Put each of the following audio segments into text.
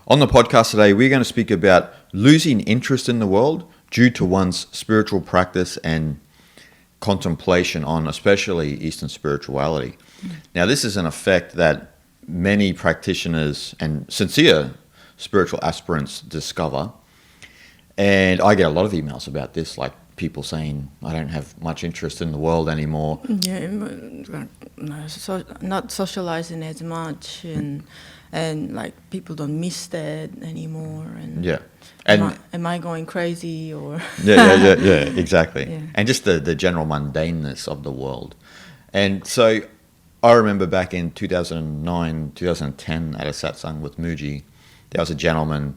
On the podcast today, we're going to speak about losing interest in the world due to one's spiritual practice and contemplation on especially Eastern spirituality. Now, this is an effect that many practitioners and sincere spiritual aspirants discover. And I get a lot of emails about this, like people saying, I don't have much interest in the world anymore. Yeah, not socializing as much, and like people don't miss that anymore. And yeah, and am I going crazy or? yeah, exactly. Yeah. And just the general mundaneness of the world. And so I remember back in 2009, 2010 at a satsang with Muji, there was a gentleman,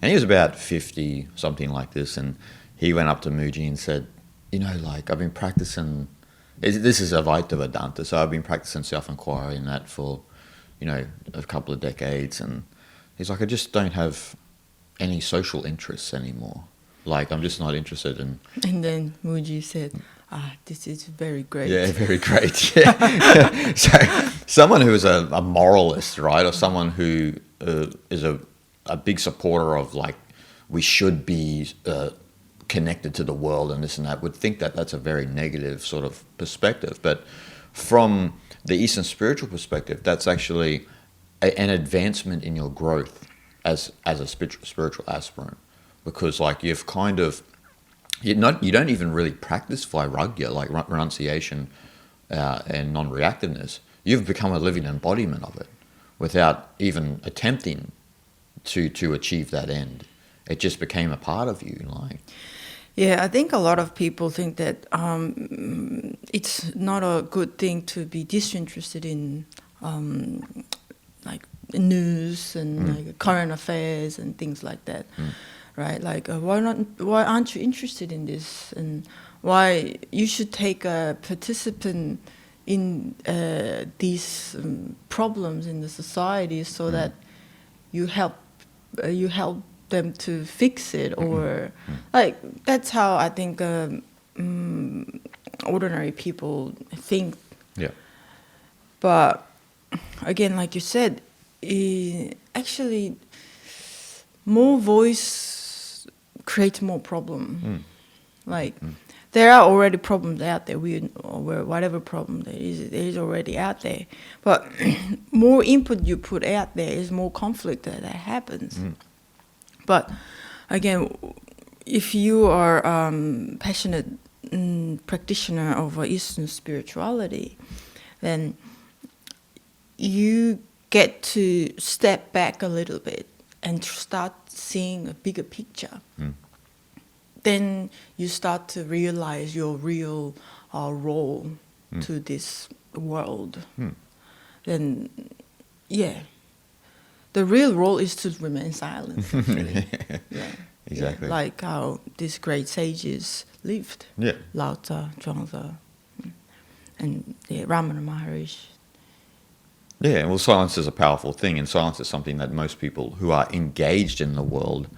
and he was about 50, something like this, and he went up to Muji and said, I've been practicing, this is Advaita Vedanta, so I've been practicing self-inquiry and that for, a couple of decades, and he's like, I just don't have any social interests anymore. Like, I'm just not interested in... And then Muji said, this is very great. Yeah, very great, yeah. So, someone who is a moralist, right, or someone who is a big supporter of, like, we should be... connected to the world and this and that would think that that's a very negative sort of perspective, but from the Eastern spiritual perspective, that's actually an advancement in your growth as a spiritual aspirant, because like you've kind of you don't even really practice vairagya, like renunciation and non-reactiveness. You've become a living embodiment of it without even attempting to achieve that end. It just became a part of you, like. Yeah, I think a lot of people think that it's not a good thing to be disinterested in like news and like current affairs and things like that, right? Like, why aren't you interested in this? And why you should take a participant in these problems in the society so that you help them to fix it, or like that's how I think ordinary people think. Yeah. But again, like you said, actually more voice creates more problem. Like there are already problems out there. Whatever problem there is already out there. But more input you put out there is more conflict that happens. But again, if you are passionate practitioner of Eastern spirituality, then you get to step back a little bit and start seeing a bigger picture. Then you start to realize your real role to this world. Then, yeah. The real role is to remain silent, actually. Yeah. Exactly. Yeah. Like how these great sages lived. Yeah. Lao Tzu, Zhuangzi, and Ramana Maharishi. Yeah, well, silence is a powerful thing, and silence is something that most people who are engaged in the world,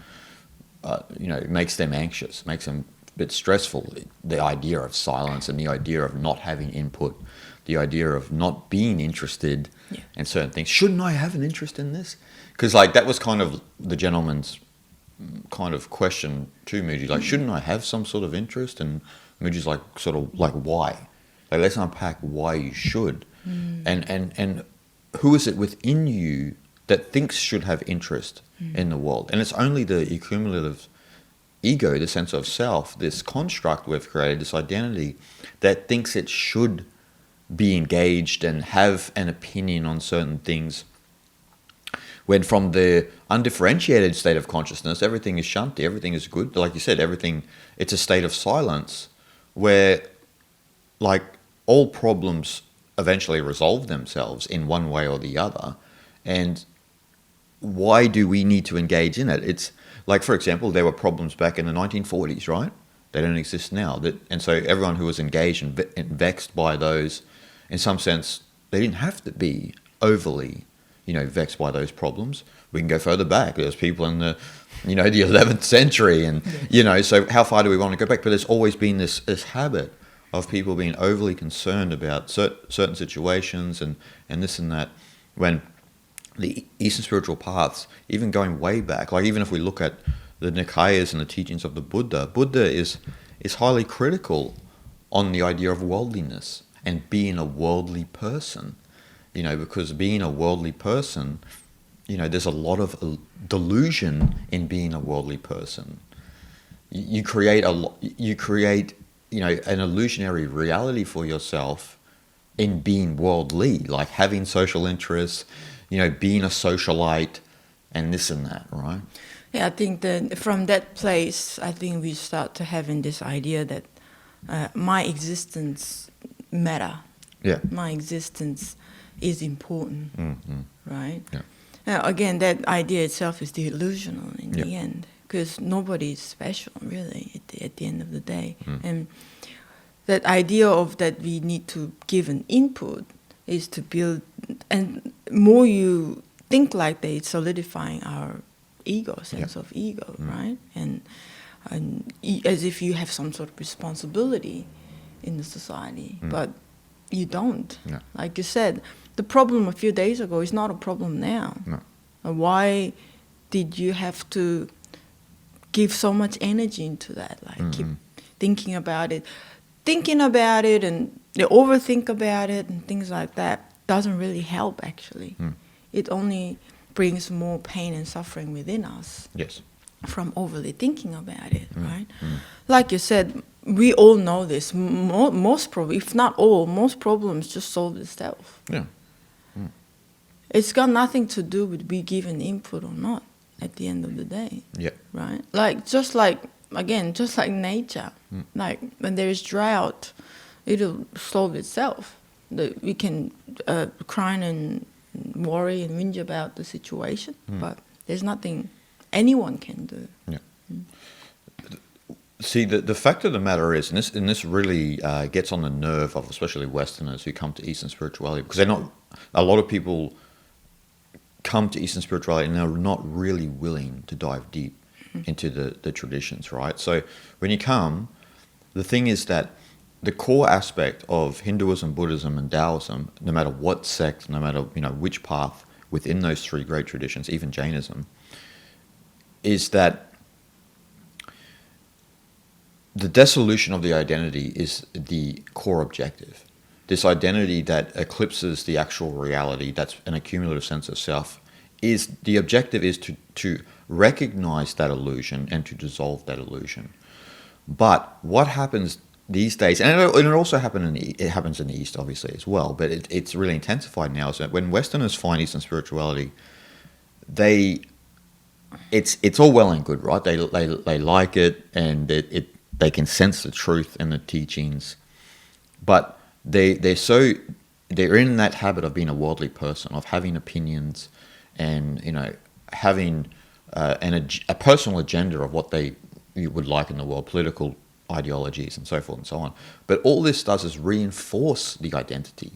makes them anxious, makes them a bit stressful. The idea of silence and the idea of not having input, the idea of not being interested in certain things. Shouldn't I have an interest in this? Because like that was kind of the gentleman's kind of question to Muji. Like, shouldn't I have some sort of interest? And Muji's like, sort of like, why? Like, let's unpack why you should. And who is it within you that thinks should have interest in the world? And it's only the accumulative ego, the sense of self, this construct we've created, this identity that thinks it should be engaged and have an opinion on certain things, when from the undifferentiated state of consciousness, everything is shanti, everything is good. Like you said, everything, it's a state of silence where like all problems eventually resolve themselves in one way or the other. And why do we need to engage in it? It's like, for example, there were problems back in the 1940s, right? They don't exist now. And so everyone who was engaged and vexed by those, in some sense, they didn't have to be overly, vexed by those problems. We can go further back. There's people in the, the 11th century, and so how far do we want to go back? But there's always been this habit of people being overly concerned about certain situations and this and that, when the Eastern spiritual paths, even going way back, like even if we look at the Nikayas and the teachings of the Buddha is highly critical on the idea of worldliness and being a worldly person, because being a worldly person, there's a lot of delusion in being a worldly person. You create an illusionary reality for yourself in being worldly, like having social interests, being a socialite, and this and that, right? Yeah, I think that from that place, I think we start to having this idea that my existence matter. Yeah. My existence is important, right? Yeah. Now, again, that idea itself is delusional in the end, because nobody is special, really, at the end of the day. And that idea of that we need to give an input is to build, and more you think like that, it's solidifying our sense of ego, right? And as if you have some sort of responsibility in the society, but you don't. Yeah. Like you said, the problem a few days ago is not a problem now. No. Why did you have to give so much energy into that? Like keep thinking about it, and they overthink about it and things like that doesn't really help, actually. It only brings more pain and suffering within us. Yes. From overly thinking about it, right? Like you said, we all know this. Most problems, if not all, most problems just solve itself. Yeah. It's got nothing to do with we giving input or not at the end of the day. Yeah. Right? Just like nature. Like when there is drought, it'll solve itself. We can cry and worry and whinge about the situation, but there's nothing anyone can do. Yeah. See, the fact of the matter is, and this really gets on the nerve of especially Westerners who come to Eastern spirituality, because a lot of people come to Eastern spirituality and they're not really willing to dive deep into the traditions, right? So when you come, the thing is that the core aspect of Hinduism, Buddhism, and Taoism, no matter what sect, no matter which path within those three great traditions, even Jainism, is that the dissolution of the identity is the core objective. This identity that eclipses the actual reality, that's an accumulative sense of self, the objective is to recognize that illusion and to dissolve that illusion. But what happens these days, and it also happens in the East obviously as well, but it's really intensified now, is that when Westerners find Eastern spirituality, it's all well and good, right? They like it, and they can sense the truth in the teachings, but they're in that habit of being a worldly person, of having opinions, and having a personal agenda of what they would like in the world, political ideologies and so forth and so on. But all this does is reinforce the identity.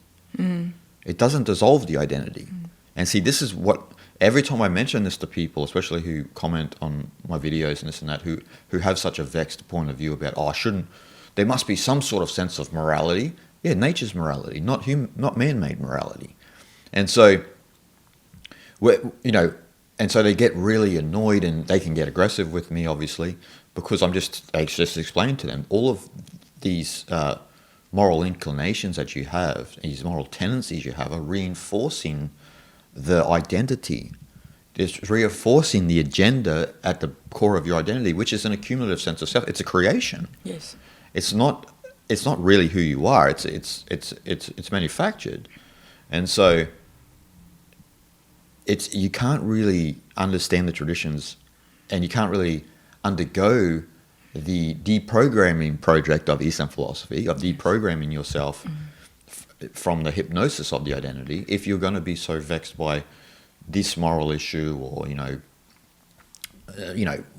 It doesn't dissolve the identity. And see, this is what, every time I mention this to people, especially who comment on my videos and this and that, who have such a vexed point of view about, there must be some sort of sense of morality. Yeah, nature's morality, not man-made morality. And so, and so they get really annoyed, and they can get aggressive with me, obviously, because I just explained to them all of these moral inclinations that you have, these moral tendencies you have, are reinforcing the identity. It's reinforcing the agenda at the core of your identity, which is an accumulative sense of self. It's a creation. Yes. It's not really who you are. It's manufactured, and so you can't really understand the traditions, and you can't really undergo the deprogramming project of Eastern philosophy, of deprogramming yourself from the hypnosis of the identity, if you're going to be so vexed by this moral issue, or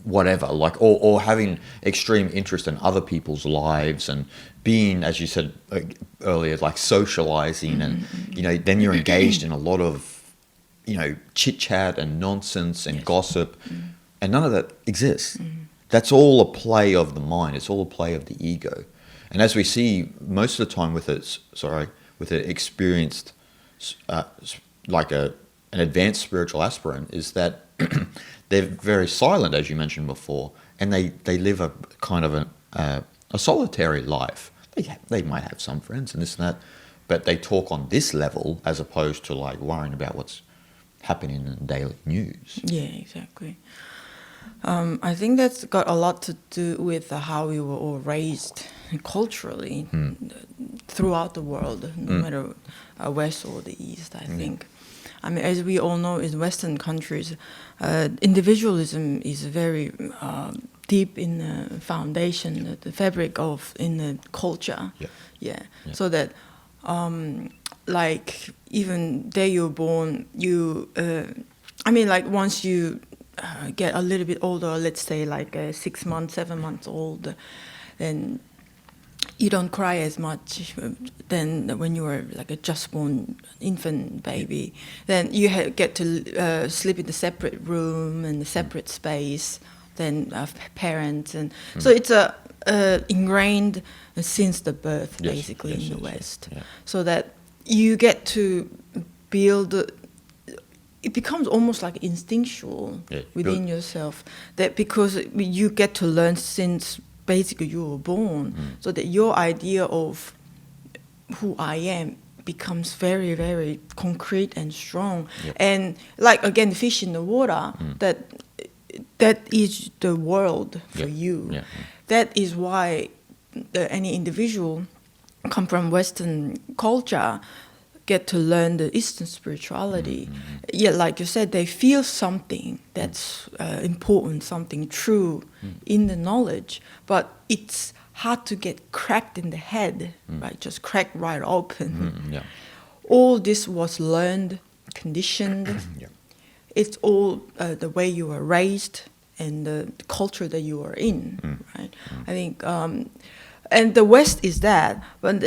whatever, like, or having extreme interest in other people's lives, and being, as you said earlier, like socializing, and then you're engaged in a lot of chit chat and nonsense and gossip, and none of that exists. That's all a play of the mind. It's all a play of the ego. And as we see most of the time with an experienced, like a an advanced spiritual aspirant is that they're very silent, as you mentioned before, and they live a kind of a solitary life. They might have some friends and this and that, but they talk on this level as opposed to like worrying about what's happening in the daily news. Yeah, exactly. I think that's got a lot to do with how we were all raised culturally throughout the world, no matter West or the East, I think. I mean, as we all know, in Western countries, individualism is very deep in the foundation, the fabric in the culture. Yeah. So that, like, even day you're born, once you get a little bit older, let's say like 6 months, 7 months old, then you don't cry as much than when you were like a just born infant baby. Then you get to sleep in a separate room and a separate space than parents, and so it's ingrained since the birth, basically, in the West. Yeah. So that you get to build. It becomes almost like instinctual within yourself, that because you get to learn since basically you were born, so that your idea of who I am becomes very, very concrete and strong. And like, again, fish in the water, that is the world for you. That is why any individual come from Western culture get to learn the Eastern spirituality. Like you said, they feel something that's important, something true in the knowledge, but it's hard to get cracked in the head, right? Just cracked right open. All this was learned, conditioned. It's all the way you were raised and the culture that you are in, right? I think, and the West is that, but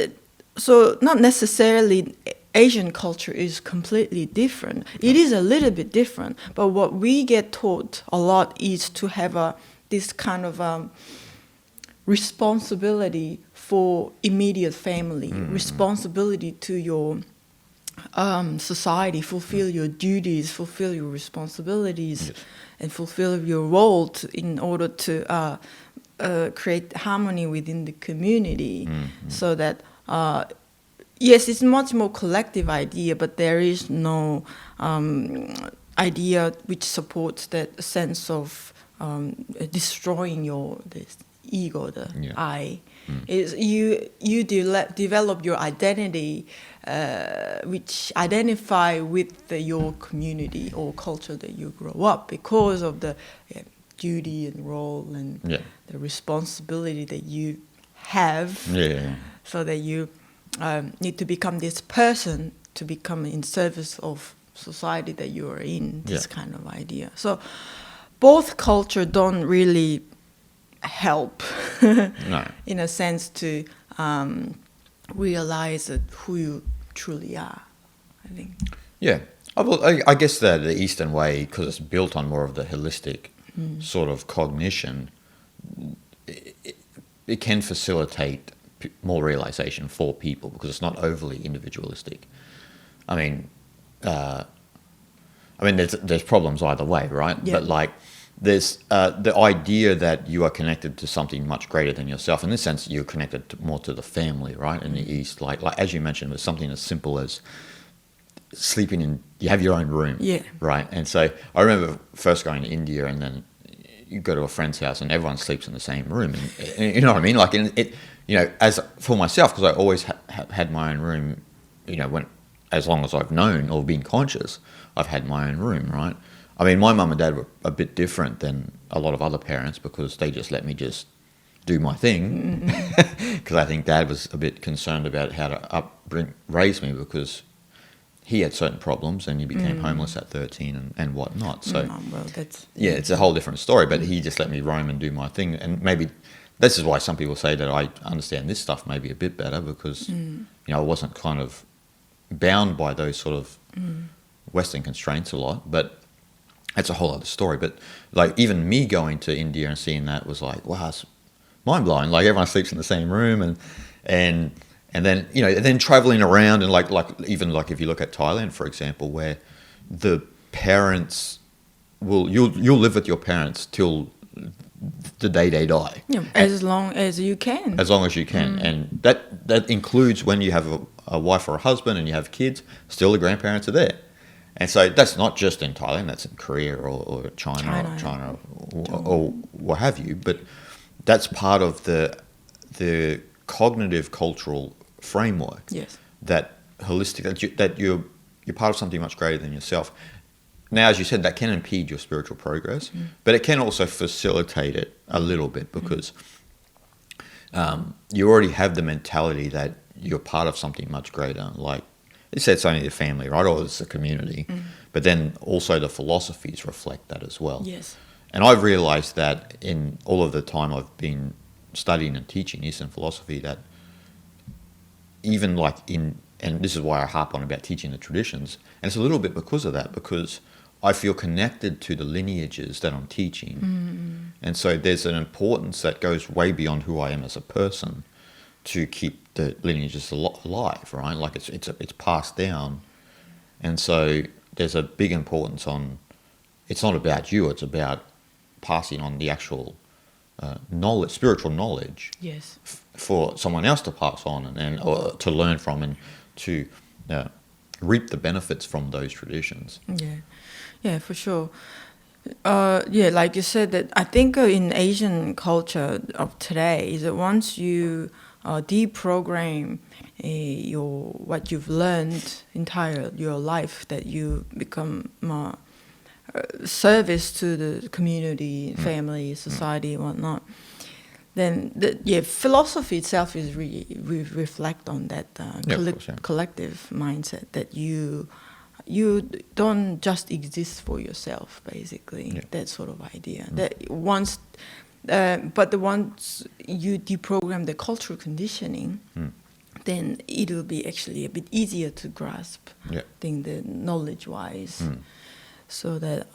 so not necessarily Asian culture is completely different. It is a little bit different, but what we get taught a lot is to have this kind of responsibility for immediate family, responsibility to your society, fulfill your duties, fulfill your responsibilities, and fulfill your role in order to create harmony within the community, so that yes, it's much more collective idea, but there is no idea which supports that sense of destroying this ego, the I. Is you develop your identity, which identify with your community or culture that you grow up, because of the duty and role and the responsibility that you have, so that you need to become this person to become in service of society that you are in, this kind of idea. So both culture don't really help in a sense to realize who you truly are, I think. I guess that the Eastern way, because it's built on more of the holistic sort of cognition, it can facilitate more realization for people because it's not overly individualistic. I mean, there's problems either way, right? But like, there's the idea that you are connected to something much greater than yourself. In this sense, you're connected more to the family, right? In the East, like as you mentioned, with something as simple as sleeping in, you have your own room, right? And so I remember first going to India, and then you go to a friend's house, and everyone sleeps in the same room, and you know what I mean? Like it, as for myself, because I always had my own room, as long as I've known or been conscious, I've had my own room, right? I mean, my mum and dad were a bit different than a lot of other parents because they just let me just do my thing. Because I think dad was a bit concerned about how to raise me, because he had certain problems and he became homeless at 13 and whatnot. So it's a whole different story. But he just let me roam and do my thing. And maybe this is why some people say that I understand this stuff maybe a bit better, because I wasn't kind of bound by those sort of Western constraints a lot. But that's a whole other story. But like, even me going to India and seeing that was like, wow, it's mind blowing. Like, everyone sleeps in the same room, and then then traveling around, and like even like if you look at Thailand, for example, where the parents you'll live with your parents till the day they die. Yeah, as long as you can. As long as you can. And that includes when you have a wife or a husband and you have kids, still the grandparents are there. And so that's not just in Thailand, that's in Korea or China or what have you. But that's part of the cognitive cultural framework. Yes. That holistic, that you're part of something much greater than yourself. Now, as you said, that can impede your spiritual progress, but it can also facilitate it a little bit because you already have the mentality that you're part of something much greater. Like you said, it's only the family, right? Or it's the community. But then also the philosophies reflect that as well. Yes. And I've realized that in all of the time I've been studying and teaching Eastern philosophy, that even like and this is why I harp on about teaching the traditions, and it's a little bit because of that, because I feel connected to the lineages that I'm teaching. And so there's an importance that goes way beyond who I am as a person to keep the lineages alive, right? Like it's passed down. And so there's a big importance on, it's not about you, it's about passing on the actual knowledge, spiritual knowledge. Yes. For someone else to pass on or to learn from and to reap the benefits from those traditions. Yeah, for sure. Like you said, that I think in Asian culture of today is that once you deprogram what you've learned entire your life, that you become more service to the community, family, society, and whatnot. Then philosophy itself is we reflect on that collective mindset that you don't just exist for yourself, basically. That sort of idea. That once you deprogram the cultural conditioning, then it will be actually a bit easier to grasp. I think the knowledge-wise, so that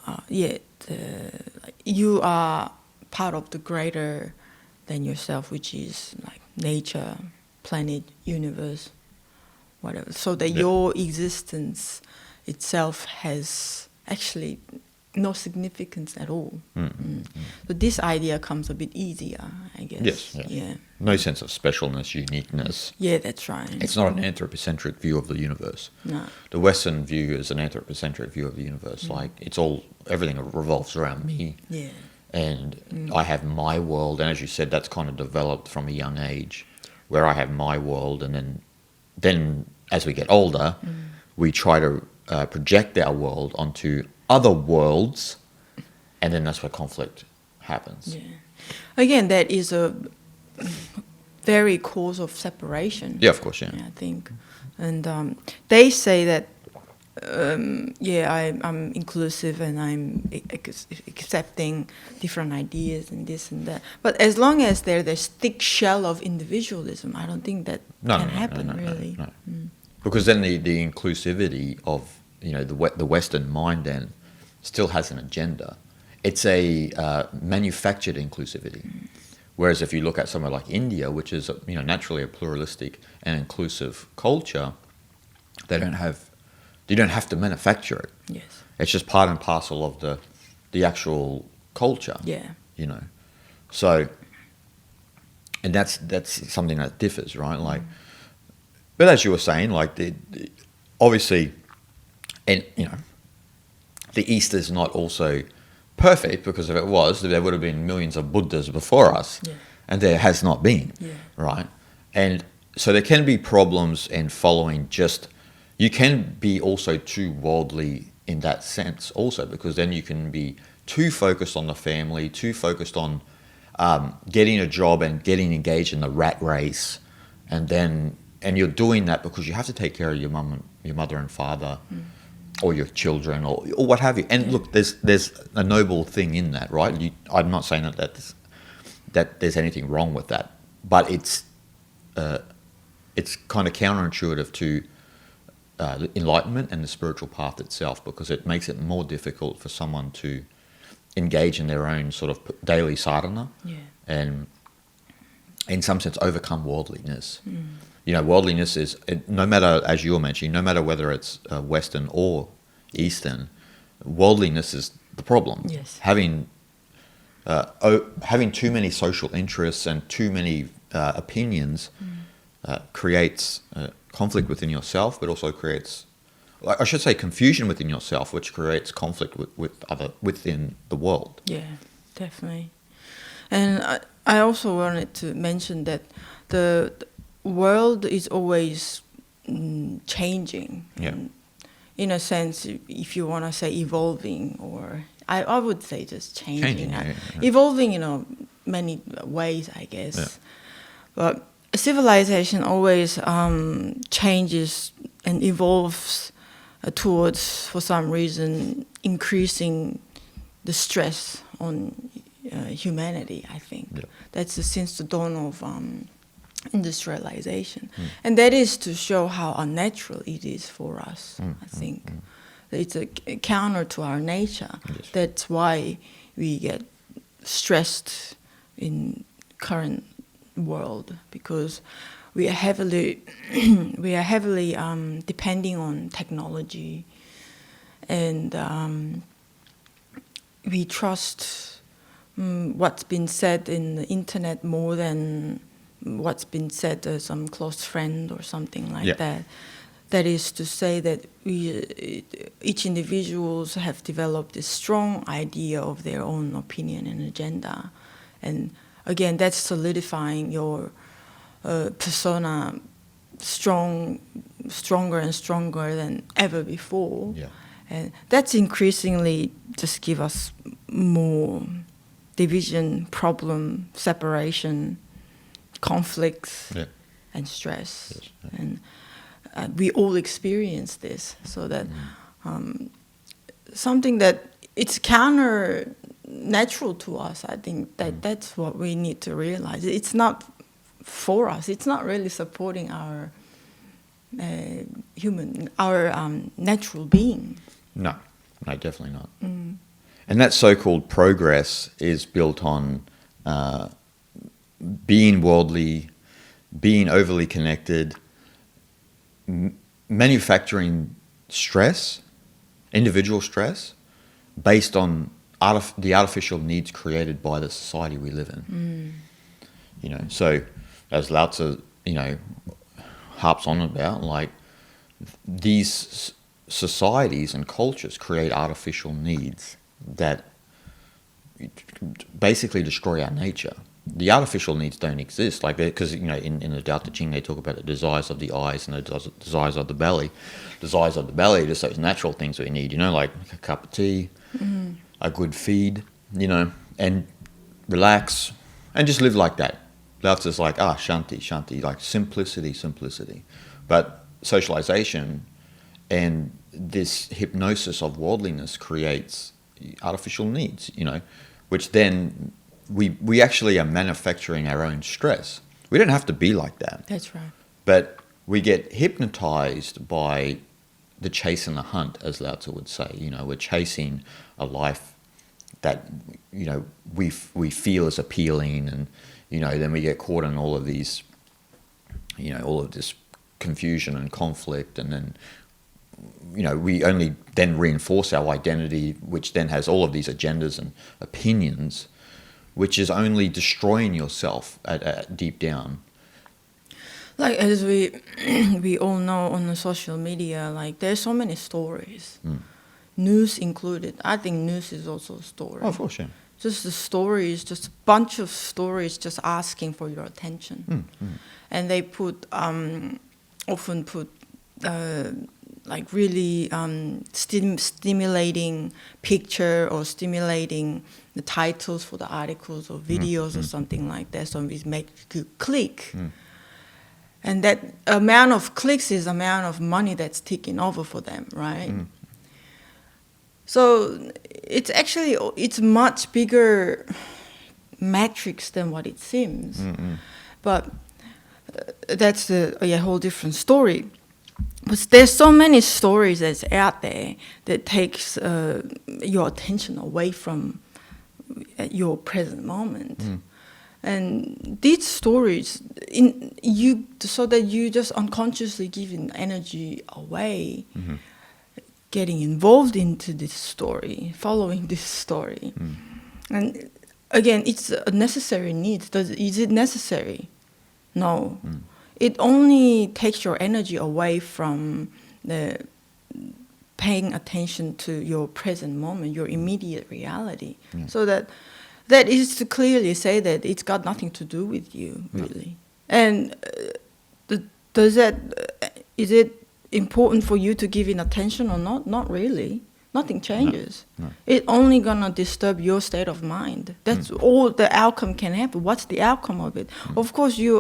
you are part of the greater than yourself, which is like nature, planet, universe, whatever. So that your existence itself has actually no significance at all. So this idea comes a bit easier, I guess. No sense of specialness, uniqueness. Yeah, that's right. It's not an anthropocentric view of the universe. No. The Western view is an anthropocentric view of the universe. Like everything revolves around me. Yeah. And I have my world, and as you said, that's kind of developed from a young age, where I have my world, and then as we get older, we try to project our world onto other worlds, and then that's where conflict happens. Yeah. Again, that is a very cause of separation. Yeah, of course, I think. And they say that I'm inclusive and I'm accepting different ideas and this and that. But as long as there's this thick shell of individualism, I don't think that can happen, really. No. Because then the inclusivity of the Western mind then still has an agenda. It's a manufactured inclusivity. Whereas if you look at somewhere like India, which is naturally a pluralistic and inclusive culture, you don't have to manufacture it. Yes. It's just part and parcel of the actual culture. Yeah. So, and that's something that differs, right? Like, but as you were saying, like obviously, and the East is not also perfect, because if it was, there would have been millions of Buddhas before us, and there has not been, right? And so there can be problems in following you can be also too worldly in that sense also, because then you can be too focused on the family, too focused on getting a job and getting engaged in the rat race, and you're doing that because you have to take care of your mother and father, or your children, or what have you. And look, there's a noble thing in that, right? I'm not saying that there's anything wrong with that, but it's kind of counterintuitive to enlightenment and the spiritual path itself, because it makes it more difficult for someone to engage in their own sort of daily sadhana, and in some sense overcome worldliness. Worldliness is, no matter, as you were mentioning, no matter whether it's Western or Eastern, worldliness is the problem. Yes. Having too many social interests and too many opinions creates conflict within yourself, but also creates, I should say, confusion within yourself, which creates conflict within the world. Yeah, definitely. And I also wanted to mention that the world is always changing. Yeah. And in a sense, if you want to say evolving, or I would say just changing. Yeah. Evolving in many ways, I guess. Yeah. But civilization always changes and evolves towards, for some reason, increasing the stress on humanity, I think. Yeah. That's since the dawn of industrialization. And that is to show how unnatural it is for us, I think. It's a counter to our nature. Yes. That's why we get stressed in current world, because we are heavily depending on technology, and we trust what's been said in the internet more than what's been said to some close friend or something like that. That is to say that each individuals have developed this strong idea of their own opinion and agenda, and again, that's solidifying your persona stronger and stronger than ever before. Yeah. And that's increasingly just give us more division, problem, separation, conflicts, and stress. Yes. Yeah. And we all experience this, so that something that it's counter natural to us. I think that's what we need to realize. It's not for us. It's not really supporting our natural being. No, definitely not. And that so-called progress is built on being worldly, being overly connected, manufacturing stress, individual stress, based on the artificial needs created by the society we live in. So as Lao Tzu, harps on about, like, these societies and cultures create artificial needs that basically destroy our nature. The artificial needs don't exist, like, because in the Tao Te Ching they talk about the desires of the eyes and the desires of the belly. Desires of the belly are just those natural things we need, like a cup of tea, a good feed, and relax and just live like that. Lao Tzu's like, shanti, like simplicity. But socialization and this hypnosis of worldliness creates artificial needs, which then we actually are manufacturing our own stress. We don't have to be like that. That's right. But we get hypnotized by the chase and the hunt, as Lao Tzu would say. We're chasing a life that, we feel is appealing, and, then we get caught in all of these, all of this confusion and conflict, and then, we only then reinforce our identity, which then has all of these agendas and opinions, which is only destroying yourself at deep down. Like, as we all know on the social media, like, there's so many stories, news included. I think news is also a story. Oh, of course, yeah. Just the stories, just a bunch of stories, just asking for your attention, and they often put like really stimulating picture or stimulating the titles for the articles or videos or something like that, so it makes you click. And that amount of clicks is the amount of money that's taking over for them, right? So it's much bigger matrix than what it seems. But that's a whole different story. But there's so many stories that's out there that takes your attention away from your present moment. And these stories, so that you just unconsciously giving energy away, getting involved into this story, following this story. And again, it's a necessary need. Is it necessary? No. It only takes your energy away from the paying attention to your present moment, your immediate reality. So that is to clearly say that it's got nothing to do with you, really. And is it important for you to give it attention or not? Not really. Nothing changes. No. It's only gonna disturb your state of mind. That's all the outcome can happen. What's the outcome of it? Of course, you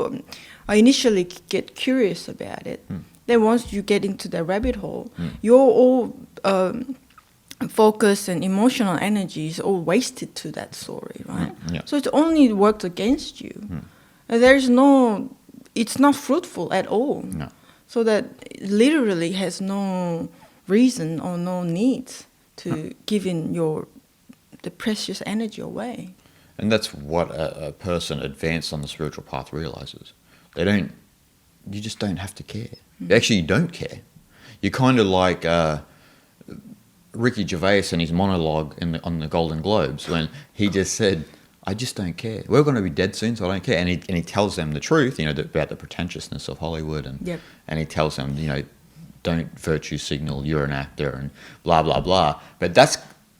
initially get curious about it. Then once you get into the rabbit hole, your all focus and emotional energy is all wasted to that story, right? So it only works against you. And it's not fruitful at all. No. So that it literally has no reason or no need to give in the precious energy away. And that's what a person advanced on the spiritual path realizes. You just don't have to care. Actually, you don't care. You're kind of like Ricky Gervais in his monologue on the Golden Globes when he just said, I just don't care. We're going to be dead soon, so I don't care. And he tells them the truth, about the pretentiousness of Hollywood. And he tells them, don't virtue signal, you're an actor and blah, blah, blah. But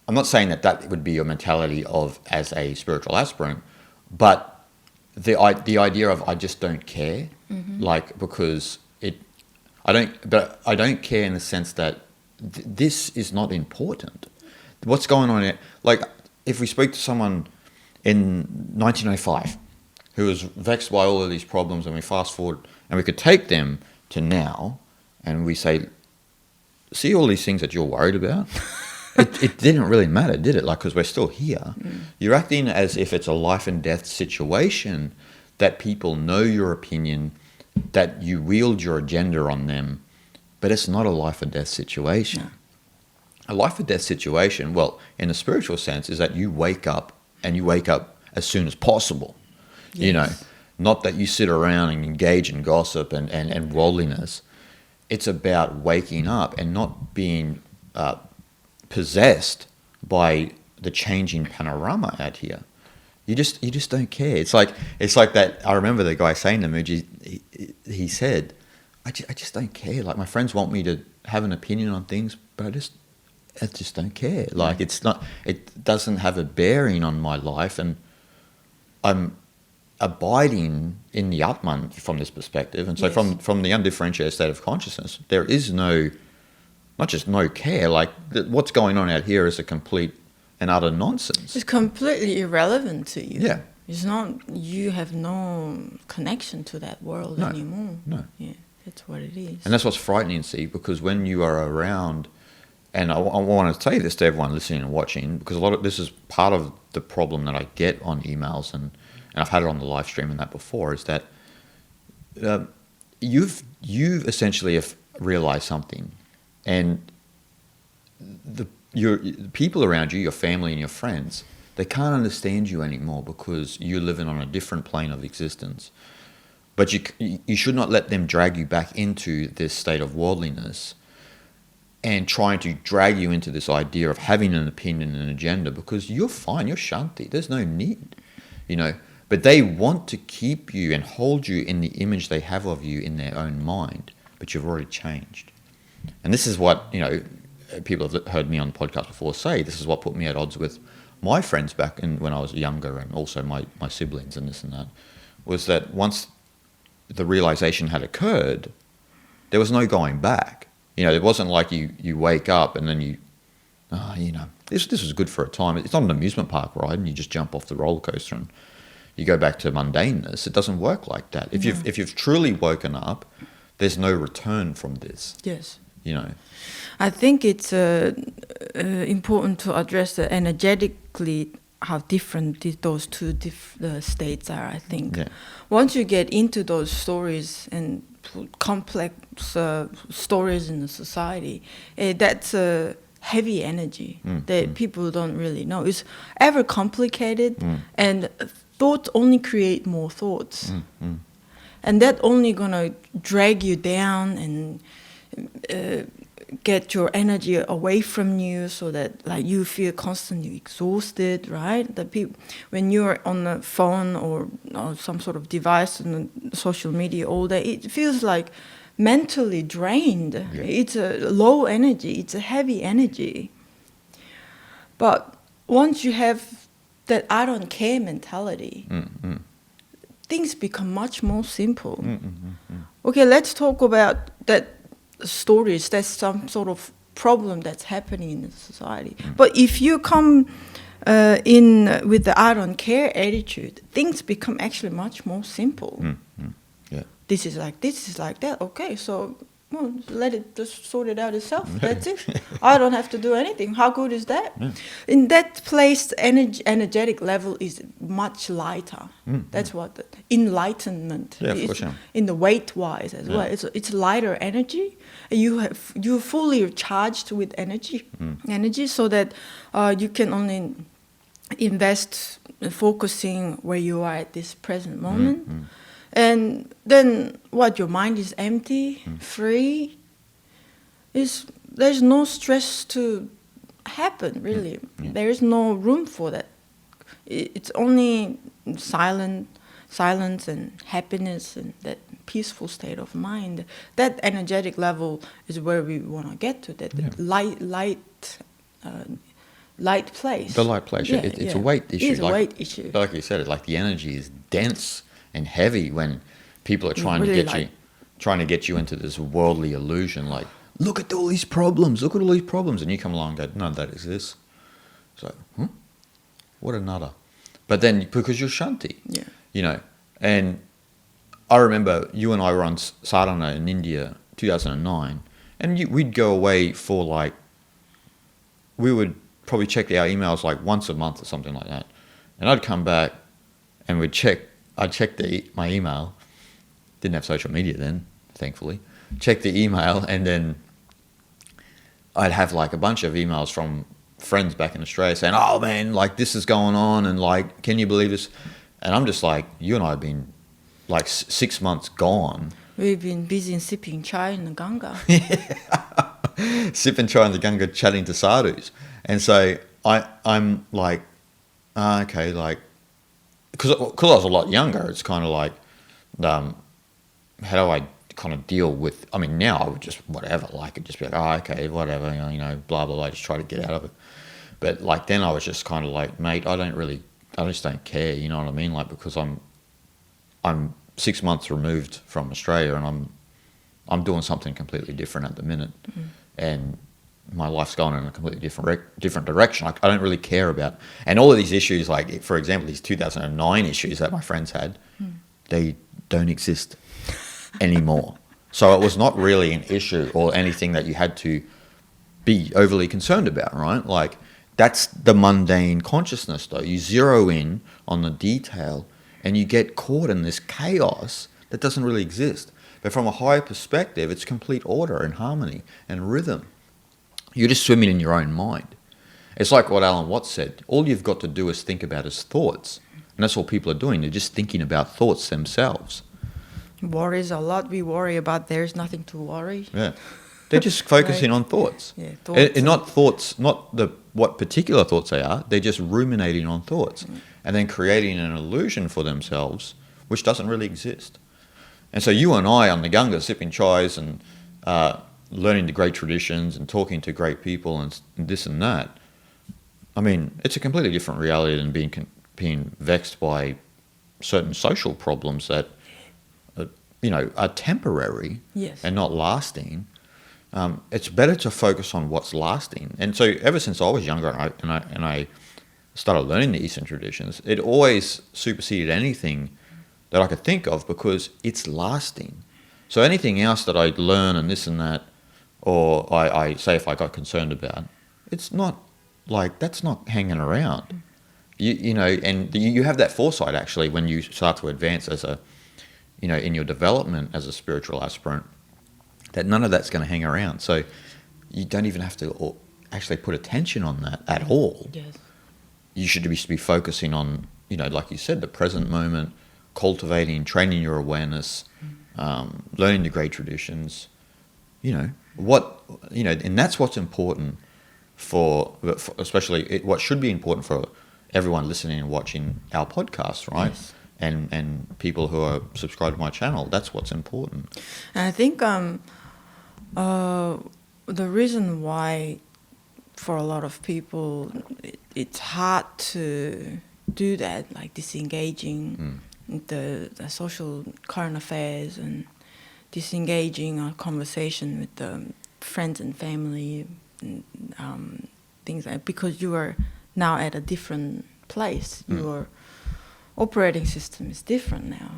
I'm not saying that would be your mentality as a spiritual aspirant, but the idea of I just don't care, because I don't care in the sense that this is not important. What's going on here? Like, if we speak to someone in 1905 who was vexed by all of these problems, and we fast forward and we could take them to now and we say, see all these things that you're worried about? It didn't really matter, did it? Like, because we're still here. You're acting as if it's a life and death situation, that people know your opinion, that you wield your agenda on them, but it's not a life or death situation. No. A life or death situation, well, in the spiritual sense, is that you wake up, and you wake up as soon as possible. Yes. Not that you sit around and engage in gossip and worldliness. It's about waking up and not being possessed by the changing panorama out here. You just don't care. It's like that. I remember the guy saying to me, he said, I just don't care. Like, my friends want me to have an opinion on things, but I just don't care. Like, it doesn't have a bearing on my life, and I'm abiding in the Atman from this perspective. And so from the undifferentiated state of consciousness, there is not just no care, like what's going on out here is a complete and utter nonsense. It's completely irrelevant to you. Yeah. It's not, you have no connection to that world anymore. No. Yeah, that's what it is. And that's what's frightening, see, because when you are around, and I want to say this to everyone listening and watching, because this is part of the problem that I get on emails, and I've had it on the live stream and that before, is that you've essentially have realized something, and the people around you, your family and your friends, they can't understand you anymore because you're living on a different plane of existence. But you should not let them drag you back into this state of worldliness and trying to drag you into this idea of having an opinion and an agenda, because you're fine, you're shanti, there's no need, But they want to keep you and hold you in the image they have of you in their own mind, but you've already changed. And this is what, people have heard me on the podcast before say, this is what put me at odds with my friends back when I was younger, and also my siblings and this and that, was that once the realization had occurred, there was no going back. It wasn't like you wake up and then this was good for a time. It's not an amusement park ride and you just jump off the roller coaster and you go back to mundaneness. It doesn't work like that. If you've truly woken up, there's no return from this. Yes. I think it's important to address energetically how different those two states are, I think. Yeah. Once you get into those stories and complex stories in the society, that's a heavy energy that people don't really know. It's ever complicated, and thoughts only create more thoughts. And that only gonna drag you down and get your energy away from you, so that like you feel constantly exhausted, right? That when you're on the phone or some sort of device and social media all day, it feels like mentally drained. Yeah. It's a low energy. It's a heavy energy. But once you have that I don't care mentality, things become much more simple. Okay, let's talk about that stories. That's some sort of problem that's happening in the society. But if you come in with the I don't care attitude, things become actually much more simple. Yeah. This is like this, is like that. Okay, so well, let it just sort it out itself. That's it. I don't have to do anything. How good is that? Yeah. In that place, the energetic level is much lighter. That's what the enlightenment Yeah, is. for sure. In the weight-wise as well, it's lighter energy. You're fully charged with energy, so that you can only invest in focusing where you are at this present moment. And then what, your mind is empty, free. There's no stress to happen, really. There is no room for that. It's only silence and happiness and that peaceful state of mind. That energetic level is where we want to get to, that light place. The light place. Yeah, It's a weight issue. It is a weight issue. Like you said, like the energy is dense and heavy when people are trying really to get you into this worldly illusion. Like, look at all these problems, and you come along and go, none of that exists. So, what a nutter. But then, because you're shanti, and I remember you and I were on sadhana in India, 2009, and we'd go away for like, we would probably check our emails like once a month or something like that, and I'd come back and I'd check my email. Didn't have social media then, thankfully. Check the email, and then I'd have like a bunch of emails from friends back in Australia saying, "Oh man, like this is going on, and like, can you believe this?" And I'm just like, you and I have been like 6 months gone. We've been busy in sipping chai in the Ganga. Sipping chai in the Ganga, chatting to sadhus, and so I'm like, okay, like, because I was a lot younger, it's kind of like, how do I kind of deal with, I mean, now I would just, whatever, like, it'd just be like, oh, okay, whatever, blah, blah, blah, just try to get out of it. But, like, then I was just kind of like, mate, I just don't care, you know what I mean? Like, because I'm 6 months removed from Australia, and I'm doing something completely different at the minute. And my life's going in a completely different direction. I don't really care about, and all of these issues, like, for example, these 2009 issues that my friends had, they don't exist anymore. So it was not really an issue or anything that you had to be overly concerned about, right? Like, that's the mundane consciousness, though. You zero in on the detail and you get caught in this chaos that doesn't really exist. But from a higher perspective, it's complete order and harmony and rhythm. You're just swimming in your own mind. It's like what Alan Watts said. All you've got to do is think about is thoughts. And that's what people are doing. They're just thinking about thoughts themselves. Worries a lot. We worry about there's nothing to worry. Yeah. They're just focusing on thoughts. Yeah, thoughts. And not thoughts, not what particular thoughts they are. They're just ruminating on thoughts and then creating an illusion for themselves which doesn't really exist. And so you and I on the Ganga sipping chais and learning the great traditions and talking to great people and this and that, I mean, it's a completely different reality than being vexed by certain social problems that are temporary and not lasting. It's better to focus on what's lasting. And so ever since I was younger and I started learning the Eastern traditions, it always superseded anything that I could think of because it's lasting. So anything else that I learn and this and that, or I say if I got concerned about, it's not like, that's not hanging around. And you have that foresight actually when you start to advance as in your development as a spiritual aspirant, that none of that's going to hang around. So you don't even have to actually put attention on that at all. Yes. You should be focusing on, like you said, the present moment, cultivating, training your awareness, learning the great traditions, And that's what's important for especially what should be important for everyone listening and watching our podcast, right? Yes. And people who are subscribed to my channel. That's what's important. And I think the reason why for a lot of people it's hard to do that, like disengaging the social current affairs and disengaging our conversation with the friends and family and things like, because you are now at a different place. Your operating system is different now.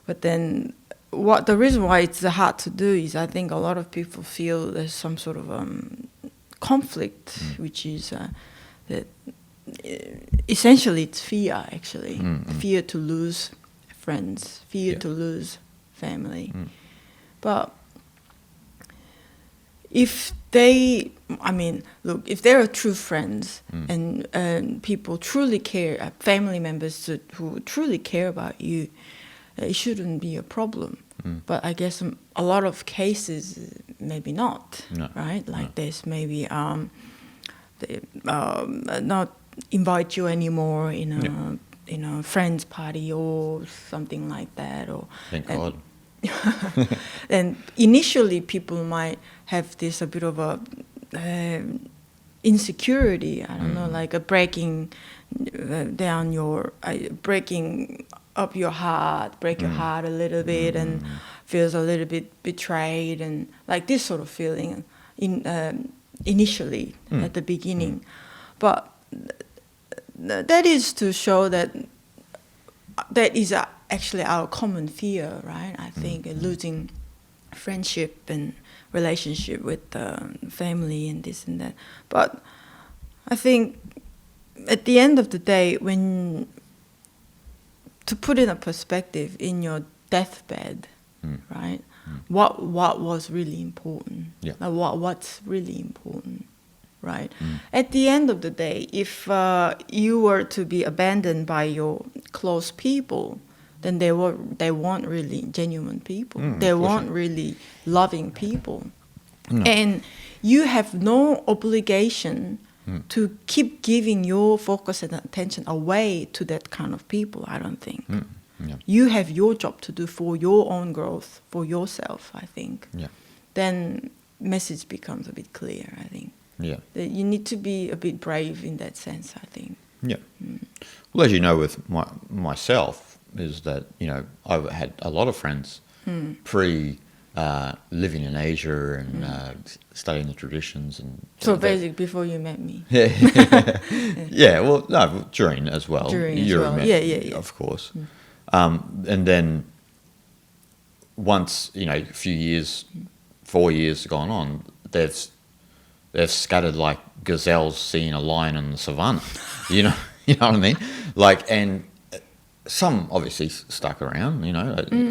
But then the reason why it's hard to do is I think a lot of people feel there's some sort of conflict, which is that essentially it's fear, actually. Fear to lose friends, fear to lose family. But if they're true friends and people truly care, family members who truly care about you, it shouldn't be a problem. But I guess a lot of cases, maybe not, right? Like there's maybe they not invite you anymore in a friend's party or something like that. Thank God. And initially people might have this a bit of a insecurity, I don't know, like a breaking up your heart, break your heart a little bit, and feels a little bit betrayed, and like this sort of feeling initially at the beginning. But that is to show that is actually our common fear, right? I think losing friendship and relationship with family and this and that. But I think at the end of the day, to put in a perspective, in your deathbed, right? What was really important? Yeah. Like what's really important, right? At the end of the day, if you were to be abandoned by your close people, then they weren't really genuine people. They weren't really loving people. No. And you have no obligation to keep giving your focus and attention away to that kind of people, I don't think. Yeah. You have your job to do for your own growth, for yourself, I think. Yeah. Then message becomes a bit clear, I think. Yeah. That you need to be a bit brave in that sense, I think. Yeah. Well, as you know, with myself, is that, I've had a lot of friends living in Asia and studying the traditions. And so basically before you met me. Yeah. Yeah, well, no, during as well. Yeah. Of course. And then once, a few years, 4 years gone on, they've scattered like gazelles seeing a lion in the savannah. You know what I mean? Like, and some obviously stuck around,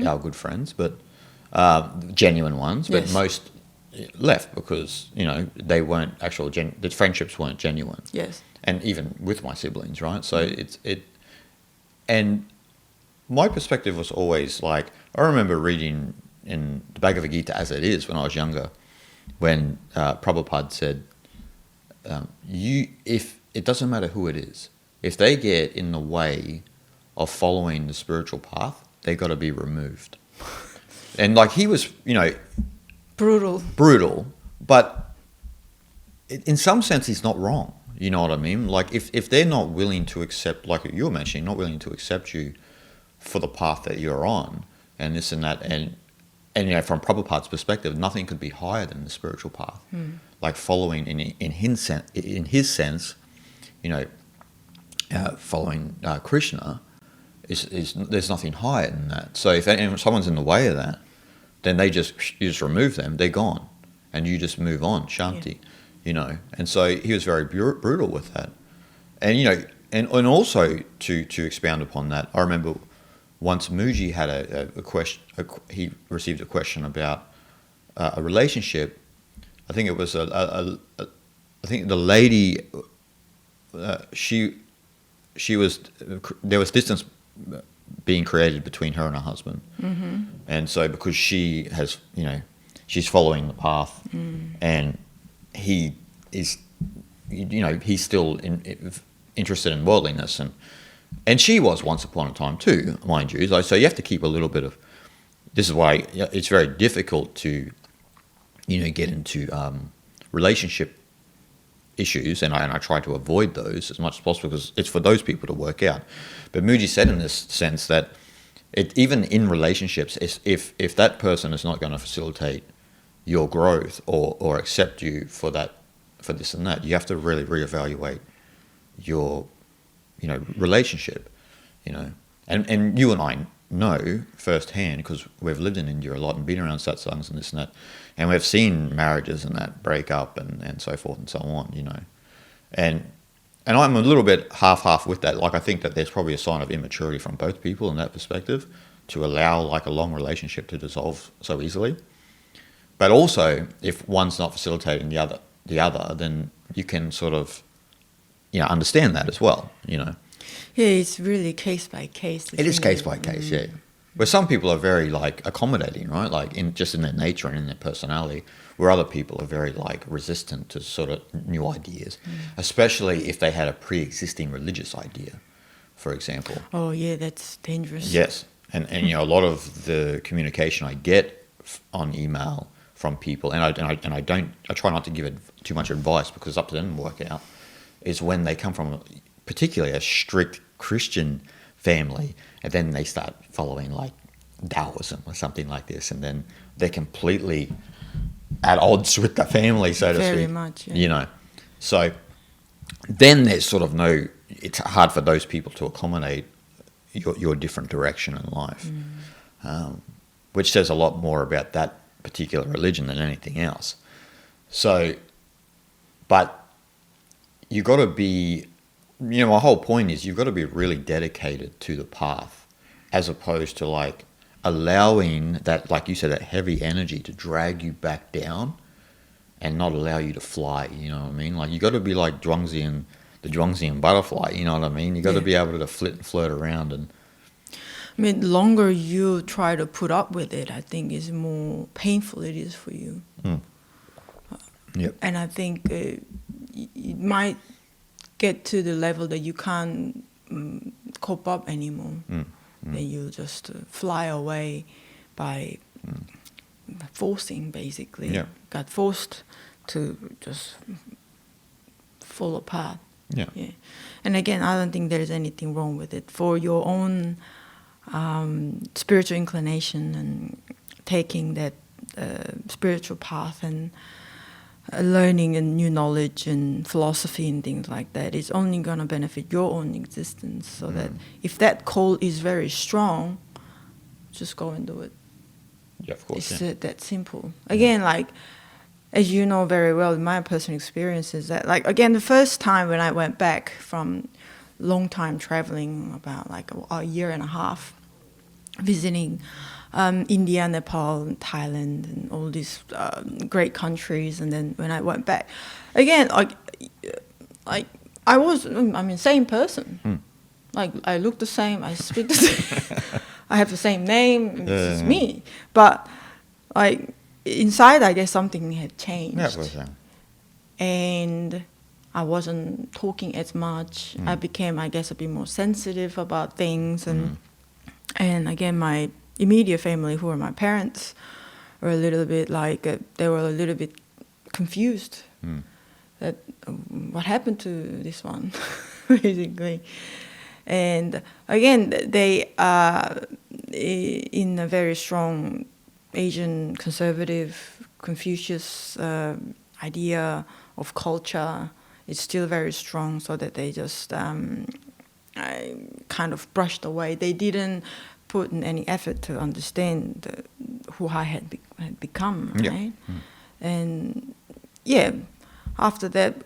our good friends, but genuine ones, but most left because, they weren't actual, the friendships weren't genuine. Yes. And even with my siblings, right? So and my perspective was always like, I remember reading in the Bhagavad Gita as it is when I was younger, when Prabhupada said, if it doesn't matter who it is, if they get in the way of following the spiritual path, they got to be removed. And like he was, brutal, but in some sense he's not wrong. You know what I mean? Like if they're not willing to accept, like you were mentioning, not willing to accept you for the path that you're on, and this and that, and from Prabhupada's perspective, nothing could be higher than the spiritual path. Like following in his sense, following Krishna is there's nothing higher than that. So if someone's in the way of that, then you just remove them, they're gone, and you just move on, shanti, And so he was very brutal with that, and and also to expound upon that, I remember once Muji had a question. He received a question about a relationship. I think it was I think the lady. She was, there was distance being created between her and her husband, and so because she has she's following the path, and he is, he's still interested in worldliness, and she was once upon a time too, mind you. So you have to keep a little bit of. This is why it's very difficult to, get into relationship issues, and I try to avoid those as much as possible because it's for those people to work out. But Mooji said in this sense that even in relationships, if that person is not going to facilitate your growth or accept you for this and that, you have to really reevaluate your relationship, and you and I know firsthand because we've lived in India a lot and been around satsangs and this and that, and we've seen marriages and that break up and so forth and so on, and I'm a little bit half with that. Like, I think that there's probably a sign of immaturity from both people in that perspective to allow like a long relationship to dissolve so easily. But also, if one's not facilitating the other, then you can sort of understand that as well. Yeah, it's really case by case. It is case by case, yeah. Where some people are very like accommodating, right? Like in their nature and in their personality, where other people are very like resistant to sort of new ideas, especially if they had a pre-existing religious idea, for example. Oh yeah, that's dangerous. Yes, and a lot of the communication I get on email from people, and I try not to give it too much advice because it's up to them to work out, is when they come from particularly a strict Christian family, and then they start following like Taoism or something like this, and then they're completely at odds with the family, so to speak. Very much, yeah. So then there's sort of it's hard for those people to accommodate your different direction in life, which says a lot more about that particular religion than anything else. So, but you got to be, my whole point is you've got to be really dedicated to the path, as opposed to like allowing that, like you said, that heavy energy to drag you back down and not allow you to fly. You know what I mean? Like you got to be like the Zhuangzi butterfly. You know what I mean? You got to be able to flirt around and. I mean, the longer you try to put up with it, I think is more painful it is for you. Yep. And I think it might get to the level that you can't cope up anymore. Then you just fly away by forcing, basically. Yeah. Got forced to just fall apart. Yeah. And again, I don't think there's anything wrong with it. For your own spiritual inclination and taking that spiritual path and learning and new knowledge and philosophy and things like that, it's only going to benefit your own existence. So that if that call is very strong, just go and do it. Yeah, of course. It's that simple. Again, like, as you know very well, in my personal experience is that, like, again, the first time when I went back from long time traveling, about like a year and a half, visiting India, Nepal, and Thailand, and all these great countries. And then when I went back, again, like I was, same person. Like I look the same, I speak the same, I have the same name. This is me. But like inside, I guess something had changed. Yeah, for sure. And I wasn't talking as much. I became, I guess, a bit more sensitive about things. And again, my immediate family, who are my parents, were a little bit like, they were a little bit confused. That what happened to this one, basically. And again, they are in a very strong Asian conservative Confucius idea of culture. It's still very strong, so that they just I kind of brushed away. They didn't put in any effort to understand who I had become, right? And after that,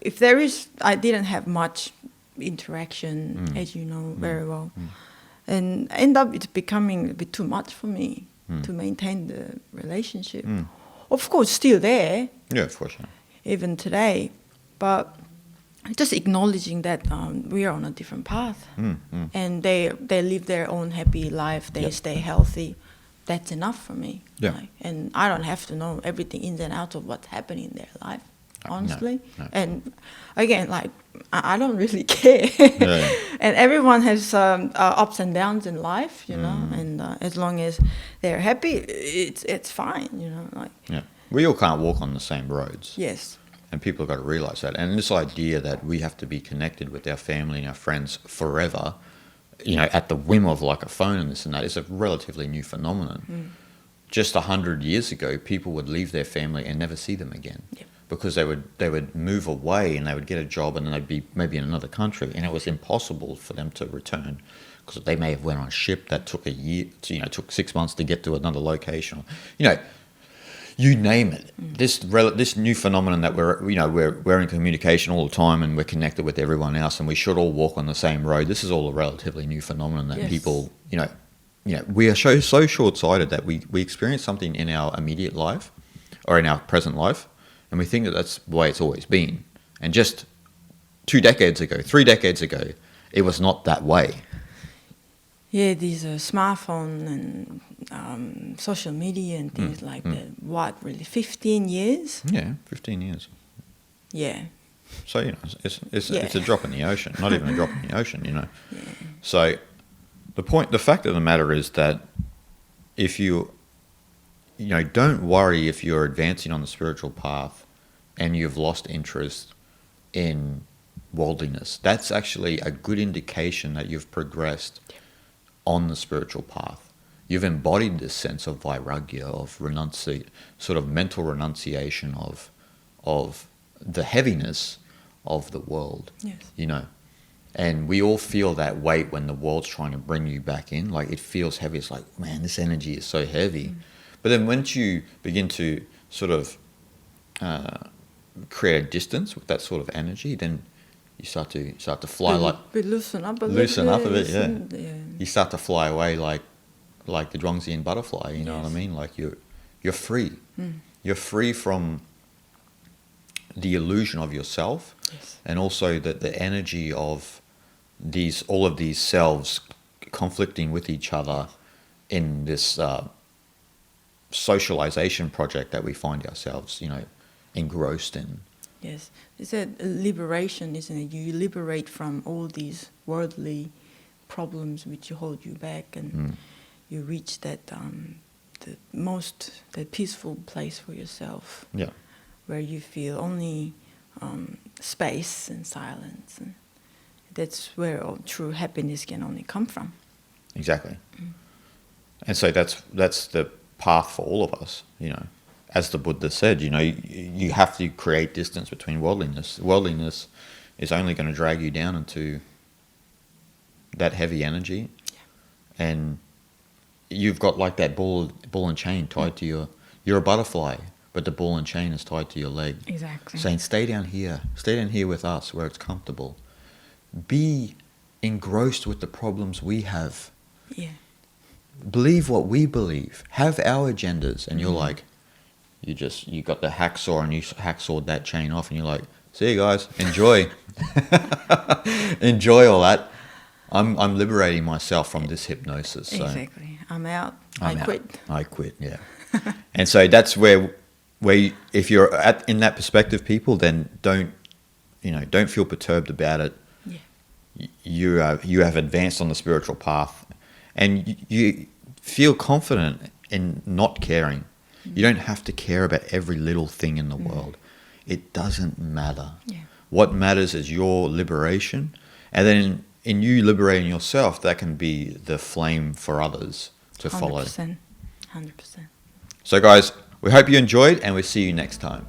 I didn't have much interaction, as you know very well, and end up it's becoming a bit too much for me to maintain the relationship. Of course, still there. Yeah, of course. Even today, but just acknowledging that we are on a different path, and they live their own happy life. They stay healthy. that's enough for me. Yeah. Like, and I don't have to know everything ins and outs of what's happening in their life, honestly. No. And again, like, I don't really care. Yeah. And everyone has ups and downs in life, you know, and as long as they're happy, it's fine, you know. Like, Yeah. We all can't walk on the same roads. yes. And people have got to realize that. And this idea that we have to be connected with our family and our friends forever, you know, at the whim of like a phone and this and that, is a relatively new phenomenon. Just 100 years ago, people would leave their family and never see them again. Yep. Because they would move away and they would get a job and then they'd be maybe in another country, and it was impossible for them to return because they may have went on a ship that took a year, you know, took 6 months to get to another location. You know, you name it. This new phenomenon that we're in communication all the time and we're connected with everyone else and we should all walk on the same road. This is all a relatively new phenomenon that people, you know, we are so short-sighted that we experience something in our immediate life or in our present life, and we think that that's the way it's always been. And just 2 decades ago, 3 decades ago, it was not that way. Yeah, these smartphone and social media and things like that. What, really, 15 years? Yeah, 15 years. Yeah. So, you know, it's a drop in the ocean, not even a drop in the ocean, you know. Yeah. So the fact of the matter is that if you know, don't worry if you're advancing on the spiritual path and you've lost interest in worldliness. That's actually a good indication that you've progressed on the spiritual path. You've embodied this sense of vairagya, of sort of mental renunciation of the heaviness of the world. Yes. You know, and we all feel that weight when the world's trying to bring you back in. Like, it feels heavy. It's like, man, this energy is so heavy. But then once you begin to sort of create a distance with that sort of energy, then you start to fly We loosen up a bit. Yeah. Yeah. You start to fly away like the Zhuangzian butterfly. You know what I mean? Like you're free. You're free from the illusion of yourself, and also that the energy of all of these selves conflicting with each other in this socialization project that we find ourselves, you know, engrossed in. Yes, it's a liberation, isn't it? You liberate from all these worldly problems which hold you back, and you reach that the peaceful place for yourself. Yeah. Where you feel only space and silence, and that's where all true happiness can only come from. Exactly. And so that's the path for all of us, you know. As the Buddha said, you know, you have to create distance between worldliness. Worldliness is only going to drag you down into that heavy energy, and you've got like that ball and chain tied to you're a butterfly, but the ball and chain is tied to your leg. Exactly. Saying, stay down here with us where it's comfortable. Be engrossed with the problems we have. Yeah. Believe what we believe. Have our agendas. And you're like, you got the hacksaw and you hacksawed that chain off, and you're like, see you guys, enjoy. Enjoy all that. I'm liberating myself from this hypnosis. So Exactly. I'm out. I'm I out. quit. I quit, yeah. And so that's where if you're in that perspective, people, then don't feel perturbed about it. Yeah. You have advanced on the spiritual path, and you feel confident in not caring. You don't have to care about every little thing in the world. It doesn't matter. Yeah. What matters is your liberation, and then in you liberating yourself, that can be the flame for others to follow. 100%. So guys, we hope you enjoyed, and we'll see you next time.